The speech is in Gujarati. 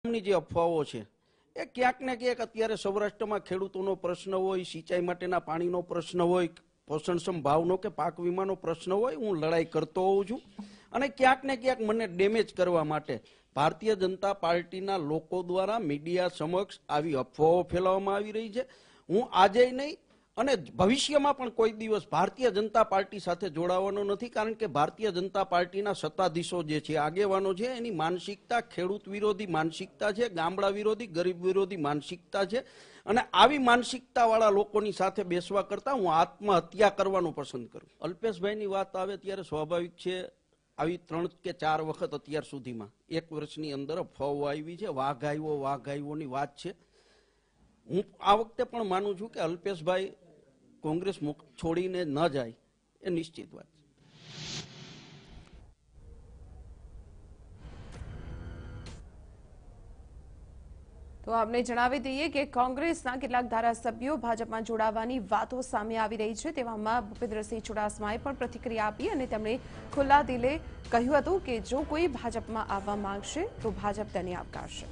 ની જે અફવાઓ છે એ ક્યાંક ને ક્યાંક અત્યારે સૌરાષ્ટ્રમાં ખેડૂતોનો પ્રશ્ન હોય, સિંચાઈ માટેના પાણીનો પ્રશ્ન હોય, પોષણક્ષમ ભાવનો કે પાક વીમાનો પ્રશ્ન હોય, હું લડાઈ કરતો હોઉં છું અને ક્યાંક ને ક્યાંક મને ડેમેજ કરવા માટે ભારતીય જનતા પાર્ટીના લોકો દ્વારા મીડિયા સમક્ષ આવી અફવાઓ ફેલાવવામાં આવી રહી છે। હું આજે નહીં અને ભવિષ્યમાં પણ કોઈ દિવસ ભારતીય જનતા પાર્ટી સાથે જોડાવાનો નથી, કારણ કે ભારતીય જનતા પાર્ટીના સત્તાધીશો જે છે, આગેવાનો છે, એની માનસિકતા ખેડૂત વિરોધી માનસિકતા છે, ગામડા વિરોધી, ગરીબ વિરોધી માનસિકતા છે અને આવી માનસિકતાવાળા લોકોની સાથે બેસવા કરતાં હું આત્મહત્યા કરવાનું પસંદ કરું। અલ્પેશભાઈની વાત આવે ત્યારે સ્વાભાવિક છે, આવી 3 કે 4 વખત અત્યાર સુધીમાં 1 વર્ષની અંદર અફવાઓ આવી છે, વાઘ આવ્યોની વાત છે। હું આ વખતે પણ માનું છું કે અલ્પેશભાઈ કોંગ્રેસ છોડીને ન જાય એ નિશ્ચિત વાત છે। તો આપને જણાવી દઈએ કે કોંગ્રેસના કેટલાક ધારાસભ્યો ભાજપમાં જોડાવાની વાતો સામે આવી રહી છે। તેવામાં ભૂપેન્દ્રસિંહ ચુડાસમાએ પણ પ્રતિક્રિયા આપી અને તેમણે ખુલ્લા દિલે કહ્યું હતું કે જો કોઈ ભાજપમાં આવવા માંગશે તો ભાજપ તેને આવકારશે।